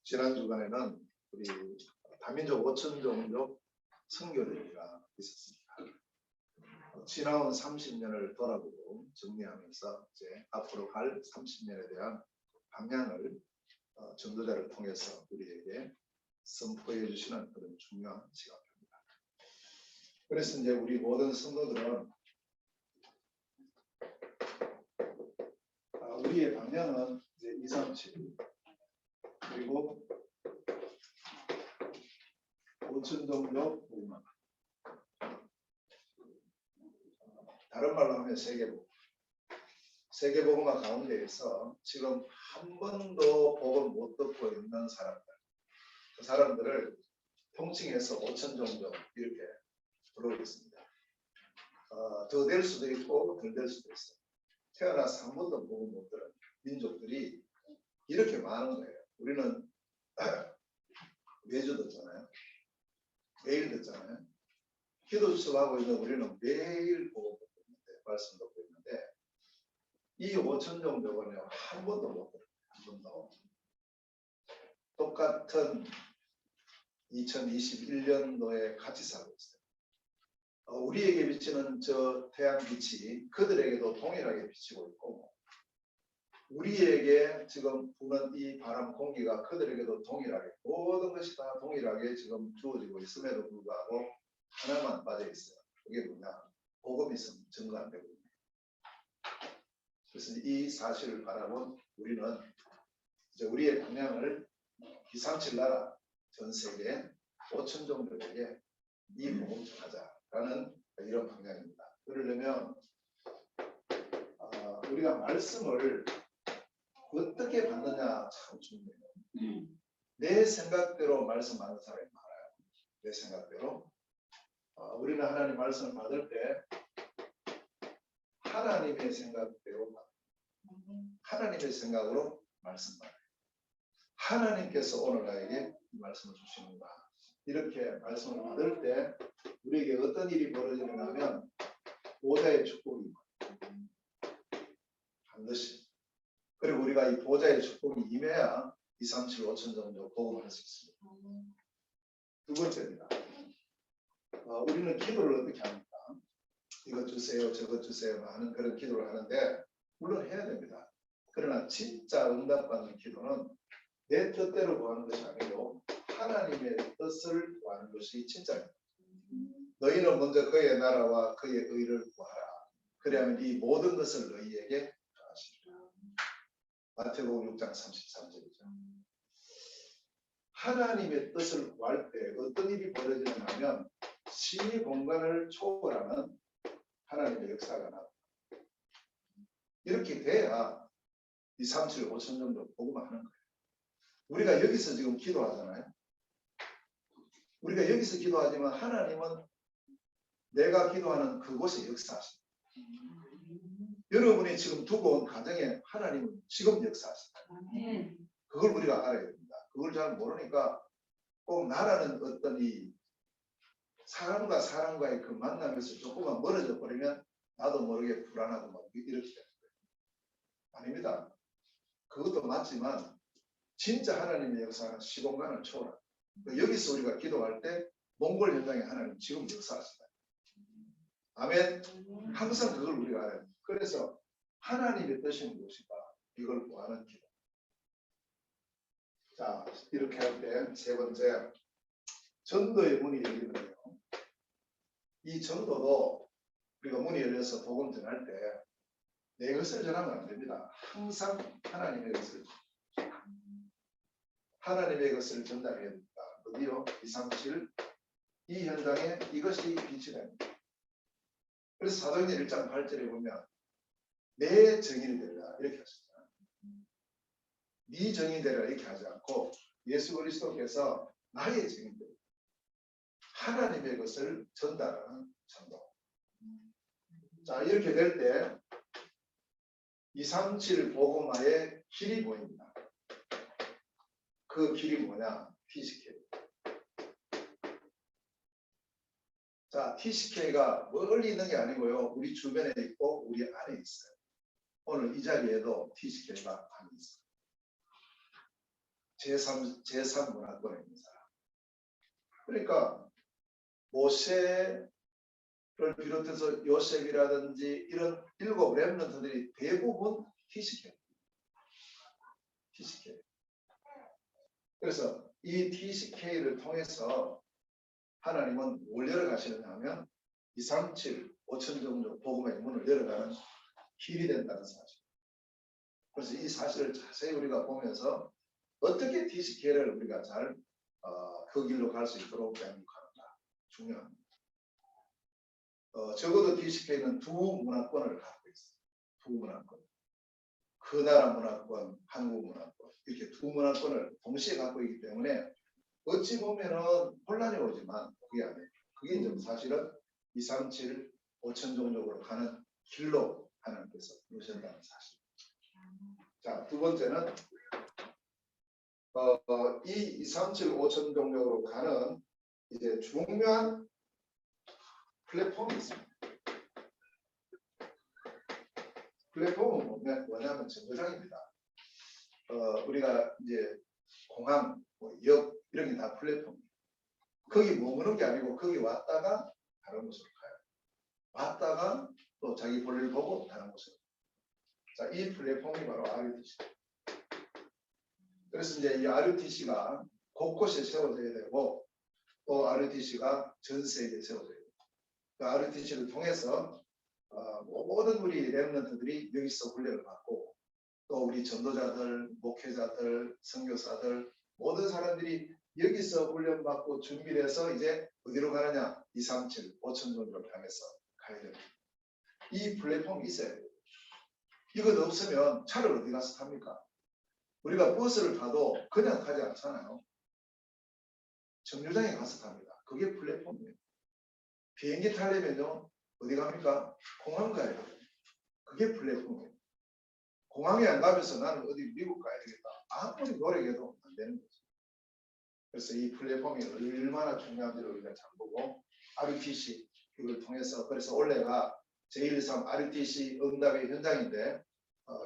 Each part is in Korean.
지난 주간에는 우리 다민족 5천종족 선교대회가 있었습니다. 지나온 30년을 돌아보고 정리하면서 이제 앞으로 갈 30년에 대한 방향을 전도자를 통해서 우리에게 선포해 주시는 그런 중요한 시간입니다. 그래서 이제 우리 모든 성도들은 우리의 방향은 이제 237 그리고 5천종족 복음화, 다른 말로 하면 세계복음화 가운데에서 지금 한 번도 복음 못 듣고 있는 사람들, 그 사람들을 통칭해서 5천종족 이렇게 부르겠습니다. 더 될 수도 있고 덜 될 수도 있어요. 태어나서 한 번도 복음 못 들은 민족들이 이렇게 많은 거예요. 우리는 매주 듣잖아요. 매일 듣잖아요. 기도 수업하고 있는 우리는 매일 복음 듣고 있는데, 말씀 듣고 있는데, 이 5천종족은요 한 번도 못 들어요. 한 번도. 똑같은 2021년도에 같이 살고 있어요. 우리에게 비치는 저 태양빛이 그들에게도 동일하게 비치고 있고, 우리에게 지금 부는 이 바람 공기가 그들에게도 동일하게, 모든 것이 다 동일하게 지금 주어지고 있음에도 불구하고 하나만 빠져 있어요. 그게 뭐냐? 복음이 증거 안 되고 있네요. 그래서 이 사실을 바라본 우리는 이제 우리의 방향을 237 나라 전 세계 5천종족에게 이 복음을 전하자라는 이런 방향입니다. 그러려면 우리가 말씀을 어떻게 받느냐 참 중요해요. 내 생각대로 말씀하는 사람이 많아요. 내 생각대로. 우리는 하나님 말씀을 받을 때 하나님의 생각대로 하나님의 생각으로 말씀 받아요. 하나님께서 오늘 나에게 이 말씀을 주시는가. 이렇게 말씀을 받을 때 우리에게 어떤 일이 벌어지느냐 하면 보좌의 축복이 반드시. 그리고 우리가 이 보좌의 축복이 임해야 237 5천종족 복음을 할 수 있습니다. 두 번째입니다. 우리는 기도를 어떻게 합니까? 이것 주세요, 저것 주세요 하는 그런 기도를 하는데 물론 해야 됩니다. 그러나 진짜 응답받는 기도는 내 뜻대로 구하는 것이 아니고 하나님의 뜻을 구하는 것이 진짜입니다. 너희는 먼저 그의 나라와 그의 의를 구하라. 그래야면 이 모든 것을 너희에게 더하시리라. 마태복음 6장 33절이죠. 하나님의 뜻을 구할 때 어떤 일이 벌어지느냐 하면 시의 공간을 초월하는 하나님의 역사가 나옵니다. 이렇게 돼야 237 5천종족 복음을 하는 거예요. 우리가 여기서 지금 기도하잖아요. 우리가 여기서 기도하지만 하나님은 내가 기도하는 그곳에 역사하십니다. 여러분이 지금 두고 온 가정에 하나님은 지금 역사하십니다. 그걸 우리가 알아야 됩니다. 그걸 잘 모르니까 꼭 나라는 어떤 이 사람과 사람과의 그 만남에서 조금만 멀어져 버리면 나도 모르게 불안하고 막 이렇게 되는 거예요. 아닙니다. 그것도 맞지만 진짜 하나님의 역사는 시공간을 초월합니다. 여기서 우리가 기도할 때 몽골 현장에 하나님 지금 역사하시다. 아멘. 항상 그걸 우리가 알아야 됩니다. 그래서 하나님의 뜻이 무엇인가 이걸 구하는 기도. 자, 이렇게 할 때 세 번째, 전도의 문이 열리는데요. 이 전도도 우리가 문이 열려서 복음 전할 때 내 것을 전하면 안 됩니다. 항상 하나님의 것을 전달해야 됩니다. 어디요? 237 이 현장에 이것이 빛이 됩니다. 그래서 사도행전 1장 8절에 보면 내 정인이 되리라 이렇게 하셨잖아요. 네 정인이 되리라 이렇게 하지 않고 예수 그리스도께서 나의 정인이 되리라. 하나님의 것을 전달하는 전도. 자, 이렇게 될 때 237 복음화의 길이 보입니다. 그 길이 뭐냐? TCK. 자, TCK가 멀리 있는 게 아니고요. 우리 주변에 있고 우리 안에 있어요. 오늘 이 자리에도 TCK가 안에 있어요. 제3 문화권에 있는 사람. 그러니까 모세를 비롯해서 요셉이라든지 이런 7 렘넌트들이 대부분 TCK. 그래서 이 TCK를 통해서 하나님은 뭘 열어가시느냐 하면 237, 5천종족 복음의 문을 열어가는 길이 된다는 사실. 그래서 이 사실을 자세히 우리가 보면서 어떻게 TCK를 우리가 잘 그 길로 갈 수 있도록 양육하는가 중요합니다. 적어도 TCK는 2 문화권을 갖고 있어요. 2 문화권. 그 나라 문화권, 한국 문화권 이렇게 2 문화권을 동시에 갖고 있기 때문에 어찌 보면은 혼란이 오지만 그게 아니에요. 그게 이제 사실은 237, 5천종족으로 가는 길로 하나님께서 누르셨다는 사실. 자, 2번째는 이 237, 5천종족으로 가는 이제 중요한 플랫폼이 있습니다. 플랫폼은 뭐냐면 정거장입니다. 우리가 이제 공항, 역 이런 게 다 플랫폼이에요. 거기 머무는 게 아니고 거기 왔다가 다른 곳으로 가요. 왔다가 또 자기 볼일 보고 다른 곳으로. 자, 이 플랫폼이 바로 RUTC. 그래서 이제 이 RUTC가 곳곳에 세워져야 되고 또 RUTC가 전 세계에 세워져야 돼요. 그 RUTC를 통해서 모든 우리 렘넌트들이 여기서 훈련을 받고 또 우리 전도자들, 목회자들, 선교사들 모든 사람들이 여기서 훈련받고 준비를 해서 이제 어디로 가느냐? 237, 5천종족을 향해서 가야 됩니다. 이 플랫폼이 있어야 돼요. 이것 없으면 차를 어디 가서 탑니까? 우리가 버스를 타도 그냥 타지 않잖아요. 정류장에 가서 탑니다. 그게 플랫폼이에요. 비행기 타려면요 어디 갑니까? 공항 가야 돼요. 그게 플랫폼이에요. 공항에 안 가면서 나는 어디 미국 가야 되겠다. 아무리 노력해도 안 되는 거죠. 그래서 이 플랫폼이 얼마나 중요한지를 우리가 잘 보고 RUTC 이걸 통해서 그래서 올해가 제1.3 RUTC 응답의 현장인데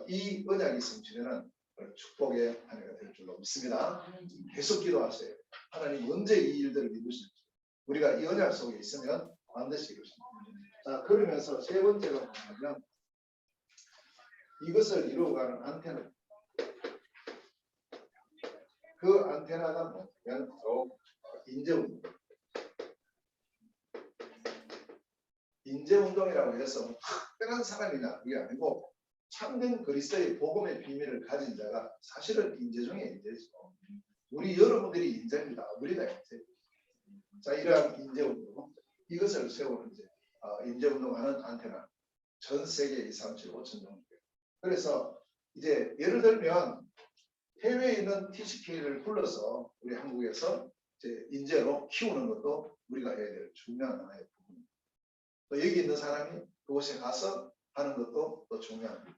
이 언약이 성취되는 축복의 한 해가 될 줄로 믿습니다. 계속 기도하세요. 하나님 언제 이 일들을 이루실지 우리가 이 언약 속에 있으면 반드시 이루십니다. 자, 그러면서 세 번째가 뭐냐면 이것을 이루어가는 안테나. 그 안테나가 뭐냐면 바로 인재운동. 인재운동이라고 해서 특별한 사람이냐 그게 아니고 참된 그리스도의 복음의 비밀을 가진 자가 사실은 인재 중에 인재죠. 우리 여러분들이 인재입니다. 우리가 인재. 자, 이러한 인재운동 이것을 세우는 이제 인재운동하는 안테나 전 세계 237, 5천 정도. 그래서 이제 예를 들면 해외에 있는 TCK를 불러서 우리 한국에서 이제 인재로 키우는 것도 우리가 해야 될 중요한 하나의 부분입니다. 또 여기 있는 사람이 그곳에 가서 하는 것도 또 중요합니다.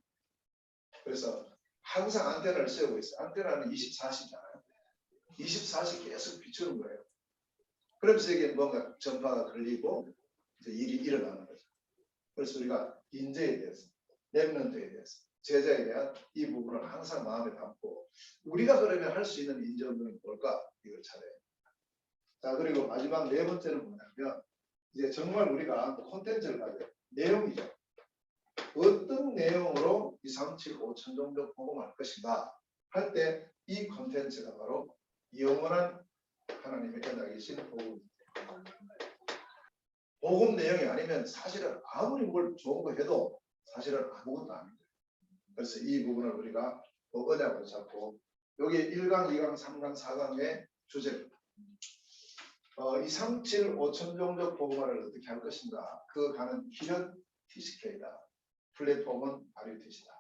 그래서 항상 안테나를 세우고 있어요. 안테나는 24시잖아요. 24시 계속 비추는 거예요. 그러면서 이게 뭔가 전파가 걸리고 이제 일이 일어나는 거죠. 그래서 우리가 인재에 대해서, 렘넌트에 대해서, 제자에 대한 이 부분을 항상 마음에 담고 우리가 그러면 할 수 있는 인재운동이 뭘까? 이걸 찾아야 됩니다. 자, 그리고 마지막 네 번째는 뭐냐면 이제 정말 우리가 콘텐츠를 가져요. 내용이죠. 어떤 내용으로 237, 5천 정도 복음할 것인가 할 때 이 콘텐츠가 바로 영원한 하나님의 언약이신 복음입니다. 복음 내용이 아니면 사실은 아무리 뭘 좋은 거 해도 사실은 아무것도 아닙니다. 그래서 이 부분을 우리가 언약으로 잡고 여기 1강, 2강, 3강, 4강의 주제입니다. 237, 5천 종족 복음화를 어떻게 할 것인가? 그 가는 길은 TCK다. 플랫폼은 RUTC다.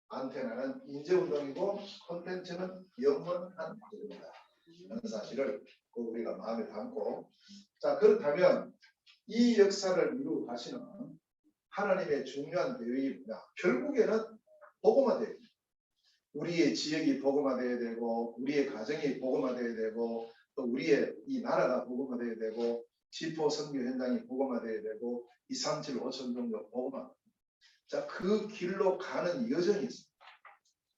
안테나는 인재운동이고 콘텐츠는 영원한 복음이다. 하는 사실을 꼭 우리가 마음에 담고 자, 그렇다면 이 역사를 이루고 가시는 하나님의 중요한 계획이 뭐냐? 결국에는 복음화돼야 돼요. 우리의 지역이 복음화돼야 되고 우리의 가정이 복음화돼야 되고 또 우리의 이 나라가 복음화돼야 되고 지포 선교 현장이 복음화돼야 되고 237, 5천 종족 복음화. 자, 그 길로 가는 여정이 있습니다.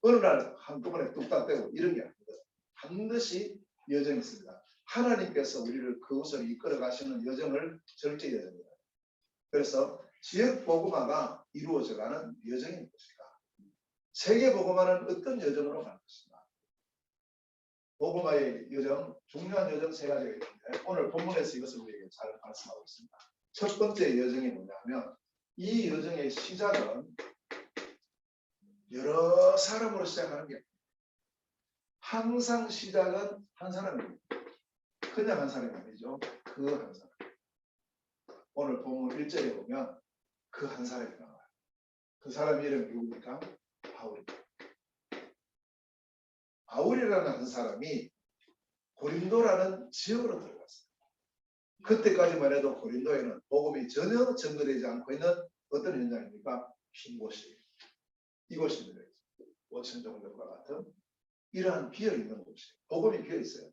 어느 날 한꺼번에 뚝딱 떼고 이런 게 아닙니다. 반드시 여정이 있습니다. 하나님께서 우리를 그곳을 이끌어 가시는 여정을 절제 여정입니다. 그래서 지역 복음화가 이루어져가는 여정인 것이다. 세계 복음화는 어떤 여정으로 가는 것인가? 복음화의 여정, 중요한 여정 세 가지가 있는데 오늘 본문에서 이것을 우리에게 잘 말씀하고 있습니다. 첫 번째 여정이 뭐냐면 이 여정의 시작은 여러 사람으로 시작하는 게 아닙니다. 항상 시작은 한 사람입니다. 그냥 한 사람이 아니죠. 그 한 사람. 오늘 본문 1절에 보면 그 한 사람이 나와요. 그 사람 이름이 누굽니까? 바울입니다. 바울이라는 한 사람이 고린도라는 지역으로 들어갔어요. 그때까지만 해도 고린도에는 복음이 전혀 전거되지 않고 있는 어떤 현장입니까? 빈 곳이에요. 이곳입니다. 5천 정도과 같은 이러한 비어있는 곳이에요. 복음이 비어있어요.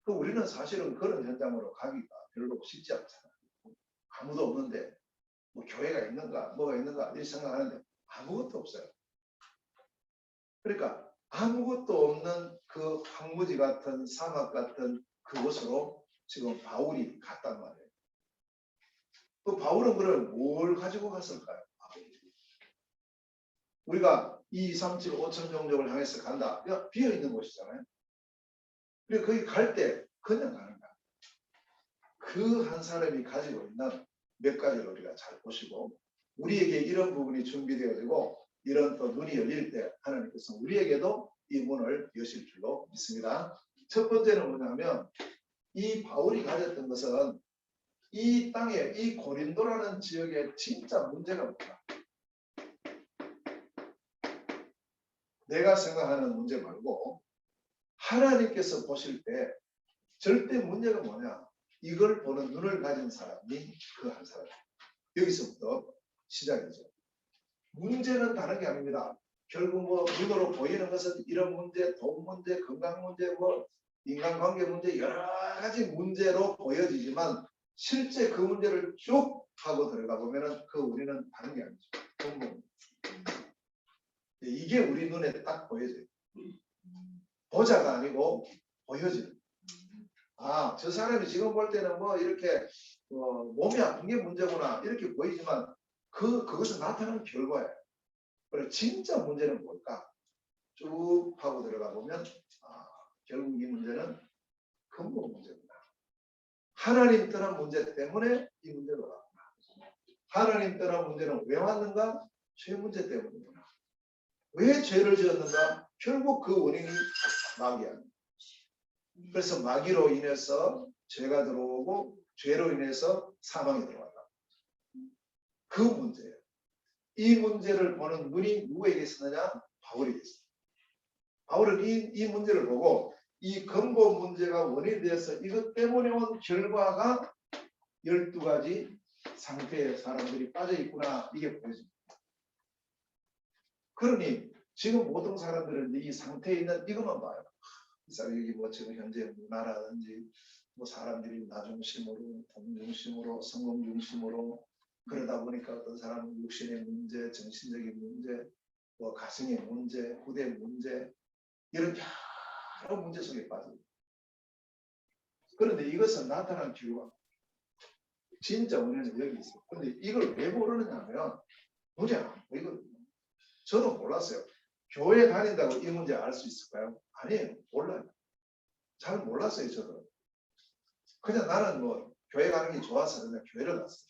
우리는 사실은 그런 현장으로 가기가 별로 쉽지 않잖아요. 아무도 없는데 뭐 교회가 있는가 뭐가 있는가 이렇게 생각하는데 아무것도 없어요. 그러니까 아무것도 없는 그 황무지 같은 사막 같은 그곳으로 지금 바울이 갔단 말이에요. 그 바울은 그럼 뭘 가지고 갔을까요? 우리가 2, 3, 7, 5천 종족을 향해서 간다. 그냥 비어있는 곳이잖아요. 그리고 거기 갈 때 그냥 가는 거야. 그 한 사람이 가지고 있는 몇 가지를 우리가 잘 보시고 우리에게 이런 부분이 준비되어지고 이런 또 눈이 열릴 때 하나님께서 우리에게도 이 문을 여실 줄로 믿습니다. 첫 번째는 뭐냐면 이 바울이 가졌던 것은 이 땅에 이 고린도라는 지역에 진짜 문제가 없다. 내가 생각하는 문제 말고 하나님께서 보실 때 절대 문제가 뭐냐? 이걸 보는 눈을 가진 사람이 그 한 사람. 여기서부터 시작이죠. 문제는 다른 게 아닙니다. 결국 뭐 눈으로 보이는 것은 이런 문제, 돈 문제, 건강 문제, 뭐 인간관계 문제 여러 가지 문제로 보여지지만 실제 그 문제를 쭉 하고 들어가 보면은 그 우리는 다른 게 아니죠. 전부. 이게 우리 눈에 딱 보여져요. 보자가 아니고 보여지는. 아, 저 사람이 지금 볼 때는 뭐 이렇게 몸이 아픈 게 문제구나 이렇게 보이지만 그것은 나타나는 결과예요. 그래서 진짜 문제는 뭘까? 쭉 하고 들어가 보면 결국 이 문제는 근본 문제구나. 하나님 떠난 문제 때문에 이 문제가 왔구나. 하나님 떠난 문제는 왜 왔는가? 죄 문제 때문이구나. 왜 죄를 지었는가? 결국 그 원인이 마귀야. 그래서 마귀로 인해서 죄가 들어오고 죄로 인해서 사망이 들어왔다. 그 문제예요. 이 문제를 보는 눈이 누구에게 있었느냐? 바울에게 있었다. 바울은 이 문제를 보고 이 근본 문제가 원인이 되어서 이것 때문에 온 결과가 12가지 상태의 사람들이 빠져 있구나 이게 보여집니다. 그러니 지금 모든 사람들은 이 상태에 있는 이것만 봐요. 이 사람 여기 뭐 지금 현재 문화라든지 뭐 사람들이 나 중심으로 돈 중심으로 성공 중심으로 그러다 보니까 어떤 사람은 육신의 문제, 정신적인 문제, 뭐 가정의 문제, 후대 문제 이런 여러 문제 속에 빠집니다. 그런데 이것은 나타난 비유가 진짜 원인은 여기 있어요. 그런데 이걸 왜 모르느냐 하면 뭐냐? 이거 저도 몰랐어요. 교회 다닌다고 이 문제 알 수 있을까요? 아니에요. 몰라요. 잘 몰랐어요. 저도. 그냥 나는 뭐 교회 가는 게 좋아서 그냥 교회를 갔어요.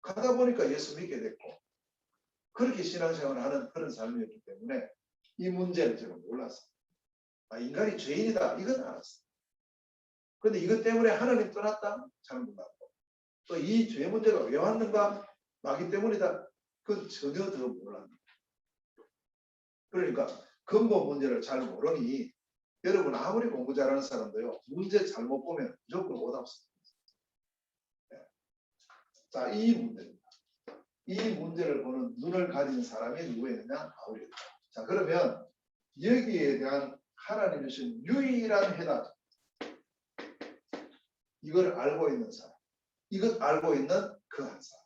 가다 보니까 예수 믿게 됐고 그렇게 신앙생활을 하는 그런 삶이었기 때문에 이 문제를 제가 몰랐어요. 인간이 죄인이다. 이건 알았어요. 그런데 이것 때문에 하나님 떠났다? 잘 몰랐고 또 이 죄 문제가 왜 왔는가? 마귀 때문이다. 그건 전혀 더 몰랐어요. 그러니까 근본 문제를 잘 모르니 여러분 아무리 공부 잘하는 사람도요. 문제 잘못 보면 무조건 오답습니다. 자, 이 문제입니다. 이 문제를 보는 눈을 가진 사람이 누구였느냐? 바울이었다. 자, 그러면 여기에 대한 하나님이 주신 유일한 해답. 이걸 알고 있는 사람. 이것 알고 있는 그 한 사람.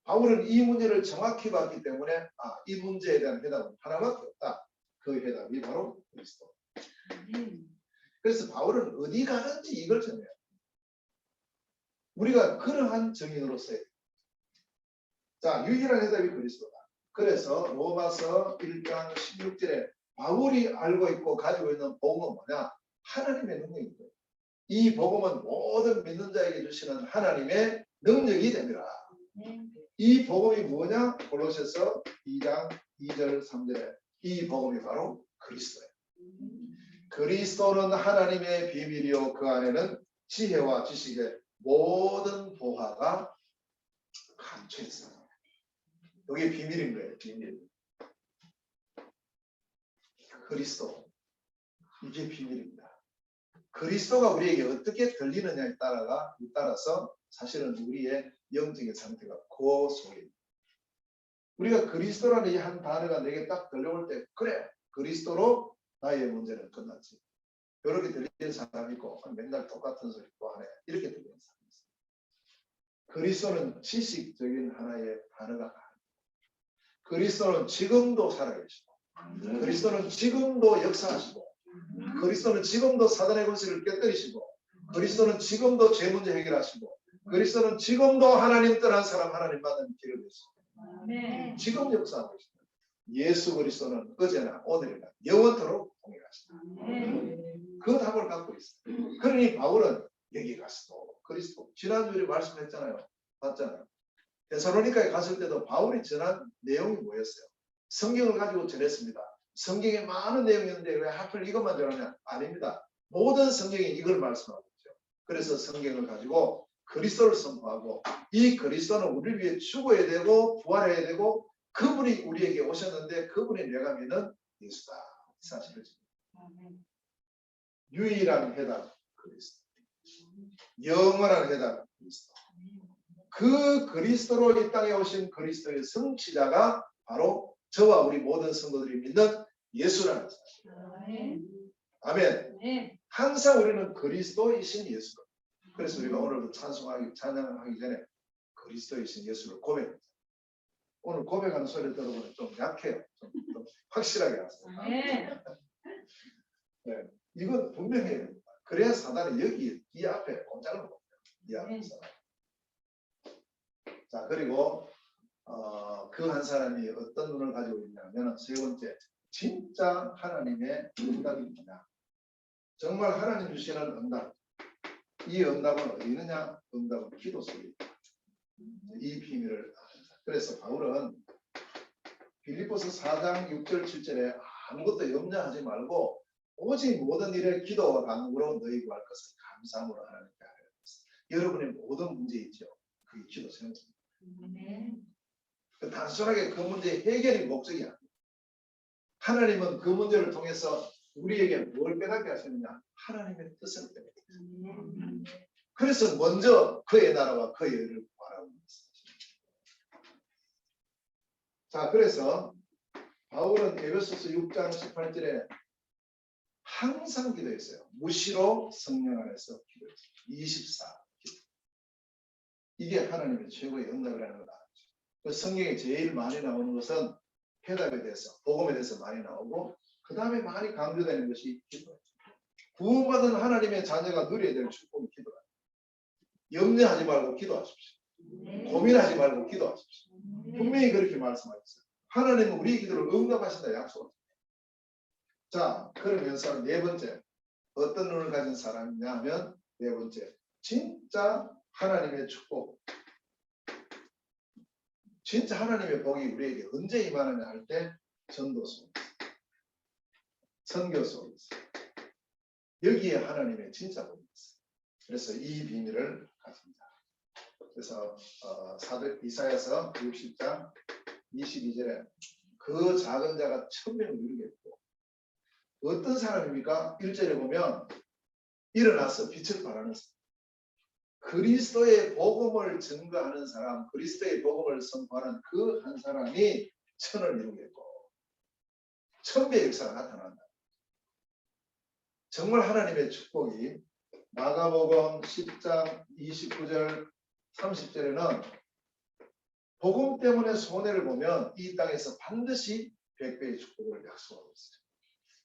바울은 이 문제를 정확히 봤기 때문에 이 문제에 대한 해답은 하나밖에 없다. 그 해답이 바로 그리스도. 그래서 바울은 어디 가든지 이걸 전해요. 우리가 그러한 증인으로서의 자, 유일한 해답이 그리스도다. 그래서 로마서 1장 16절에 바울이 알고 있고 가지고 있는 복음은 뭐냐? 하나님의 능력이고요. 이 복음은 모든 믿는 자에게 주시는 하나님의 능력이 됩니다. 이 복음이 뭐냐? 골로새서 2장 2절 3절에 이 복음이 바로 그리스도예요. 그리스도는 하나님의 비밀이요 그 안에는 지혜와 지식의 모든 보화가 감춰 있어요. 여기 비밀인 거예요. 비밀. 그리스도. 이게 비밀입니다. 그리스도가 우리에게 어떻게 들리느냐에 따라서 사실은 우리의 영적인 상태가 그 속에 있습니다. 우리가 그리스도라는 이 한 단어가 내게 딱 들려올 때 그래 그리스도로 나의 문제는 끝났지. 이렇게 들리는 사람이 있고 맨날 똑같은 소리 또 하네. 이렇게 들리는 사람이 있어요. 그리스도는 지식적인 하나의 단어가 아닙니다. 그리스도는 지금도 살아계시고 그리스도는 지금도 역사하시고 그리스도는 지금도 사단의 권세를 깨뜨리시고 그리스도는 지금도 죄 문제 해결하시고 그리스도는 지금도 하나님 떠난 사람 하나님 만나는 길을 내시고 지금 역사하고 계십니다. 예수 그리스도는 어제나 오늘이나 영원토록 동일하십니다. 그 답을 갖고 있어요. 그러니 바울은 여기 가서도 그리스도 지난주에 말씀했잖아요. 봤잖아요. 데살로니가에 갔을 때도 바울이 전한 내용이 뭐였어요? 성경을 가지고 전했습니다. 성경에 많은 내용이었는데 왜 하필 이것만 전하냐? 아닙니다. 모든 성경이 이걸 말씀하고 있죠. 그래서 성경을 가지고 그리스도를 선포하고 이 그리스도는 우리를 위해 죽어야 되고 부활해야 되고 그분이 우리에게 오셨는데 그분이 내가 믿는 예수다. 사실을 유일한 해답 그리스도. 영원한 해답 그리스도. 그 그리스도로 이 땅에 오신 그리스도의 성취자가 바로 저와 우리 모든 성도들이 믿는 예수라는 사실. 아멘. 항상 우리는 그리스도이신 예수. 그래서 우리가 오늘도 찬양하기 전에 그리스도이신 예수를 고백합니다. 오늘 고백하는 소리 들어보면 좀 약해요. 좀 확실하게 하세요. 네, 이건 분명해요. 그래야 사단이 여기 이 앞에 꼼짝을 못해요. 이 앞에서. 자, 그리고 그 한 사람이 어떤 눈을 가지고 있냐면 세 번째, 진짜 하나님의 응답이 뭐냐. 정말 하나님 주시는 응답. 이 응답은 어디 있느냐? 응답은 기도 속에 있다. 이 비밀을 압니다. 그래서 바울은 빌립보서 4장 6절 7절에 아무것도 염려하지 말고 오직 모든 일에 기도와 간구로 너희 구할 것을 감사함으로 하나님께 하라. 여러분의 모든 문제 있죠. 그게 기도 생각입니다. 단순하게 그 문제의 해결이 목적이 아닙니다. 하나님은 그 문제를 통해서 우리에게 뭘 깨닫게 하시느냐? 하나님의 뜻을 깨닫게 하십니다. 그래서 먼저 그의 나라와 그의 의를 구하라고 했습니다. 자, 그래서 바울은 에베소서 6장 18절에 항상 기도했어요. 무시로 성령 안에서 기도했어요. 24 기도. 이게 하나님의 최고의 응답이라는 걸 알죠. 성경에 제일 많이 나오는 것은 해답에 대해서, 복음에 대해서 많이 나오고 그 다음에 많이 강조되는 것이 기도예요. 구원받은 하나님의 자녀가 누려야 될 축복이 기도예요. 염려하지 말고 기도하십시오. 고민하지 말고 기도하십시오. 분명히 그렇게 말씀하셨어요. 하나님은 우리의 기도를 응답하신다 약속합니다. 자, 그러면서 네 번째, 어떤 눈을 가진 사람이냐 하면 네 번째, 진짜 하나님의 축복. 진짜 하나님의 복이 우리에게 언제 임하느냐 할 때 전도 속에 있어요. 선교 속에 있어요. 여기에 하나님의 진짜 복이 있어요. 그래서 이 비밀을 가집니다. 그래서 이사야서 60장 22절에 그 작은 자가 1000명을 이루겠고 어떤 사람입니까? 1절에 보면 일어나서 빛을 발하는 사람. 그리스도의 복음을 증거하는 사람, 그리스도의 복음을 선포하는 그 한 사람이 1000을 이루겠고 1000배의 역사가 나타난다. 정말 하나님의 축복이 마가복음 10장 29절 30절에는 복음 때문에 손해를 보면 이 땅에서 반드시 100배의 축복을 약속하고 있어요.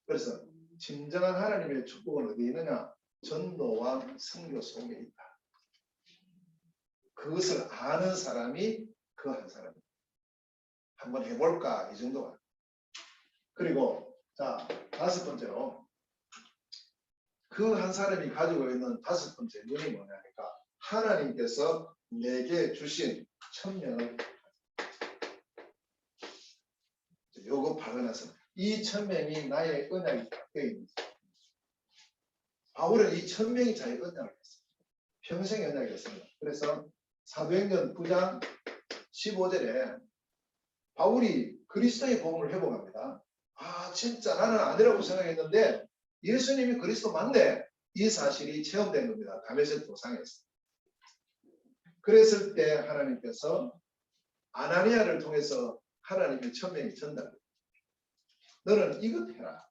그래서 진정한 하나님의 축복은 어디 있느냐? 전도와 선교 속에 있다. 그것을 아는 사람이 그 한 사람입니다. 한번 해볼까? 이 정도가. 그리고 자, 다섯 번째로 그 한 사람이 가지고 있는 다섯 번째 눈이 뭐냐니까 하나님께서 내게 주신 천명을 요거 발견해서 이 천명이 나의 언약이 되어 있는 거죠. 바울은 이 천명이 자기 언약을 했어요. 평생의 언약이었습니다. 그래서 사도행전 9장 15절에 바울이 그리스도의 복음을 회복합니다. 아 진짜 나는 아니라고 생각했는데 예수님이 그리스도 맞네. 이 사실이 체험된 겁니다. 다메섹 도상에서. 그랬을 때 하나님께서 아나니아를 통해서 하나님의 천명이 전달됩니다. 너는 이것 해라.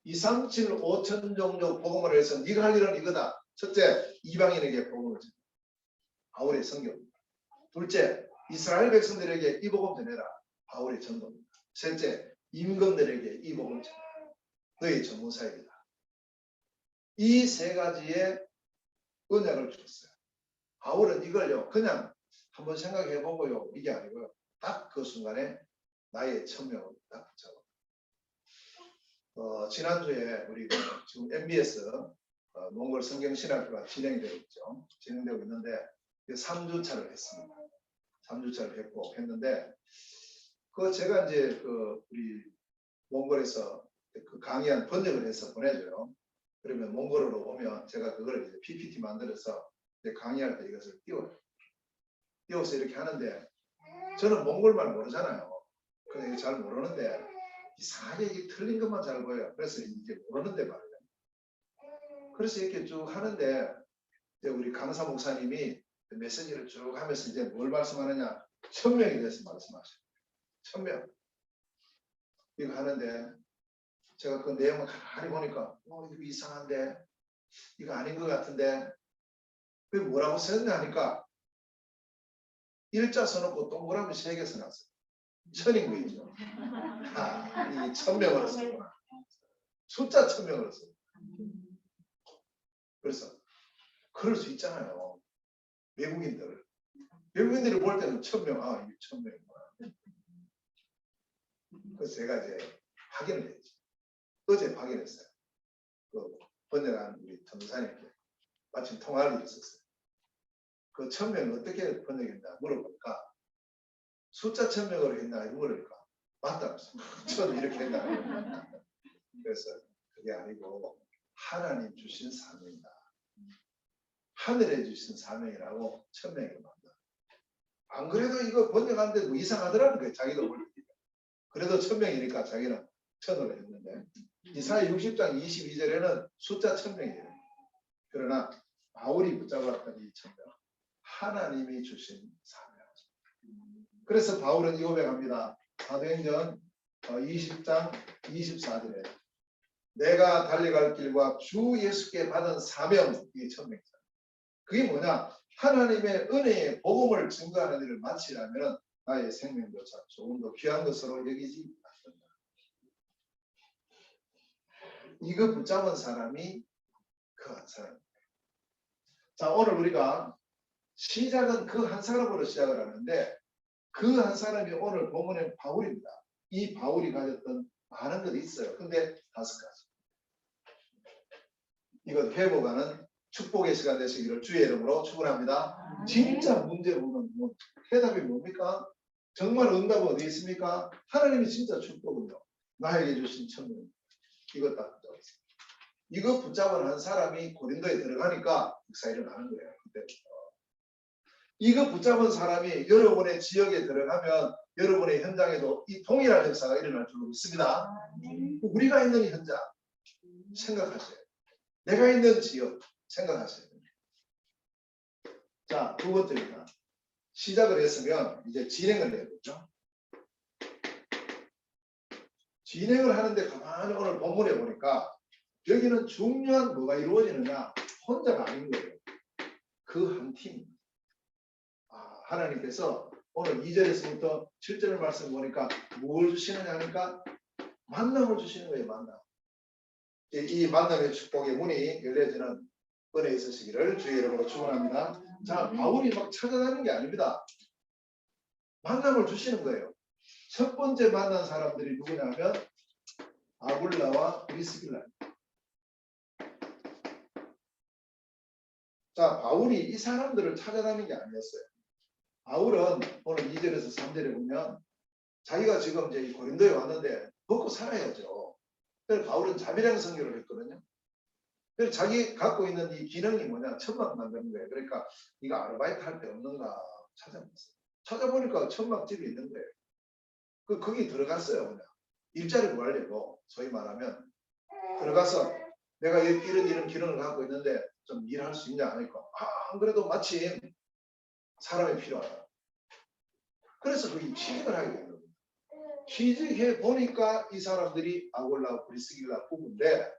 2, 3, 7, 5천 종족 복음을 해서 네가 할 일은 이거다. 첫째, 이방인에게 복음을 전해. 바울의 선교입니다. 둘째, 이스라엘 백성들에게 이 복음 전해라. 바울의 전도입니다. 셋째, 임금들에게 이 복음을 전해라. 너의 전무사역이다. 이 세 가지의 언약을 줬어요. 바울은 이걸요 그냥 한번 생각해 보고요 이게 아니고요 딱 그 순간에 나의 천명을 딱 붙잡아. 지난주에 우리 지금 MBS 몽골 성경신학교가 진행되고 있죠. 진행되고 있는데 3주차를 했습니다. 3주차를 했는데 그 제가 이제 그 우리 몽골에서 그 강의한 번역을 해서 보내줘요. 그러면 몽골어로 오면 제가 그걸 이제 PPT 만들어서 이제 강의할 때 이것을 띄워서 이렇게 하는데 저는 몽골말 모르잖아요. 그래서 잘 모르는데 이상하게 이게 틀린 것만 잘 보여요. 그래서 이게 모르는데 말이에요. 그래서 이렇게 쭉 하는데 이제 우리 강사 목사님이 메시지를 쭉 하면서 이제 뭘 말씀하느냐 천명에 대해서 말씀하셔요. 천명 이거 하는데 제가 그 내용을 가만히 보니까 이거 이상한데 이거 아닌 것 같은데 그게 뭐라고 썼냐 하니까 일자 써놓고 동그라미 3개 써놨어요. 천인구이죠. 이 천명으로 썼구나. 숫자 천명으로 썼어요. 그래서 그럴 수 있잖아요. 외국인들이 볼 때는 천명, 이게 천명이구나. 그래서 제가 이제 확인을 했죠. 어제 확인했어요. 그 번역한 우리 전도사님께 마침 통화할 일이 있었어요. 그 천명을 어떻게 번역했나 물어보니까 숫자 천명으로 했나 물으니까 맞다면서. 저도 이렇게 했나. 그래서 그게 아니고 하나님 주신 사명이다. 하늘에 주신 사명이라고 천명이라고 합니다. 안 그래도 이거 번역하는데 뭐 이상하더라는 거예요. 자기도 모르니까. 그래도 천명이니까 자기는 천으로 했는데 이사야 60장 22절에는 숫자 천명이에요. 그러나 바울이 붙잡았던 이 천명 하나님이 주신 사명. 그래서 바울은 이 고백합니다. 사도행전 20장 24절에 내가 달려갈 길과 주 예수께 받은 사명 이게 천명이다. 그게 뭐냐? 하나님의 은혜의 복음을 증거하는 일을 마치려면 나의 생명조차 조금 더 귀한 것으로 여기지 않는다. 이거 붙잡은 사람이 그 한 사람입니다. 자, 오늘 우리가 시작은 그 한 사람으로 시작을 하는데 그 한 사람이 오늘 본문의 바울입니다. 이 바울이 가졌던 많은 것이 있어요. 근데 5가지. 이것 회복하는 축복의 시간 되시기를 주의 이름으로 축원합니다. 진짜 문제로는 해답이 뭡니까? 정말 응답은 어디 있습니까? 하나님이 진짜 축복은요. 나에게 주신 천명. 이것 다 붙잡았어요. 이거 붙잡은 한 사람이 고린도에 들어가니까 역사 일어나는 거예요. 그때. 이거 붙잡은 사람이 여러분의 지역에 들어가면 여러분의 현장에도 이 동일한 역사가 일어날 줄 믿습니다. 우리가 있는 현장 생각하세요. 내가 있는 지역 생각하세요. 자, 두 번째입니다. 시작을 했으면 이제 진행을 해야 되죠. 진행을 하는데 가만히 오늘 본문에 보니까 여기는 중요한 뭐가 이루어지느냐 혼자가 아닌 거예요. 그 한 팀. 하나님께서 오늘 2절에서부터 7절 말씀 보니까 뭘 주시느냐 하니까 만남을 주시는 거예요. 만남. 이 만남의 축복의 문이 열려지는 은혜 있으시기를 주의 이름으로 축원합니다. 자, 바울이 막 찾아다니는 게 아닙니다. 만남을 주시는 거예요. 첫 번째 만난 사람들이 누구냐면 아굴라와 브리스길라. 자, 바울이 이 사람들을 찾아다니는 게 아니었어요. 바울은 오늘 2절에서 3절에 보면 자기가 지금 이제 고린도에 왔는데 먹고 살아야죠. 그래서 바울은 자비랑 선교를 했거든요. 그래서 자기 갖고 있는 이 기능이 뭐냐, 천막 만드는 거예요. 그러니까 이거 아르바이트 할 때 없는가 찾아봤어요. 찾아보니까 천막집이 있는 거예요. 거기 들어갔어요. 그냥 일자리 구하려고, 소위 말하면 들어가서 내가 이런 기능을 갖고 있는데 좀 일할 수 있냐 하니까 안 그래도 마침 사람이 필요하다. 그래서 거기 취직을 하게 된 겁니다. 취직해 보니까 이 사람들이 아골라 브리스길라 부부인데,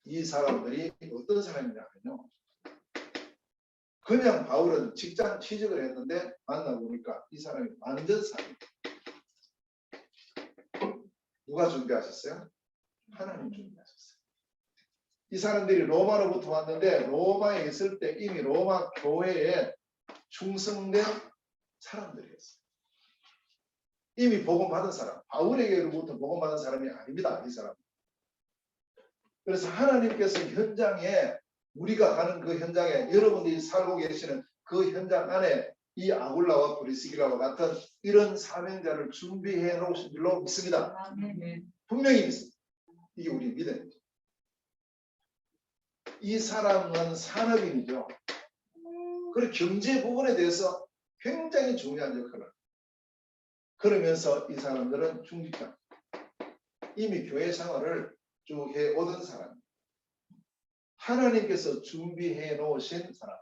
이 사람들이 어떤 사람이냐면요, 그냥 바울은 직장 취직을 했는데 만나보니까 이 사람이 완전 사람. 누가 준비하셨어요? 하나님 준비하셨어요. 이 사람들이 로마로부터 왔는데 로마에 있을 때 이미 로마 교회에 충성된 사람들이었어요. 이미 복음 받은 사람, 바울에게로부터 복음 받은 사람이 아닙니다. 이 사람. 그래서 하나님께서 현장에, 우리가 가는 그 현장에, 여러분들이 살고 계시는 그 현장 안에 이 아굴라와 브리스길라와 같은 이런 사명자를 준비해 놓으신 줄로 믿습니다. 분명히 믿습니다. 이게 우리 믿음이죠. 이 사람은 산업인이죠. 그리고 경제 부분에 대해서 굉장히 중요한 역할을 합니다. 그러면서 이 사람들은 중직자, 이미 교회 생활을 쭉 해오던 사람, 하나님께서 준비해 놓으신 사람.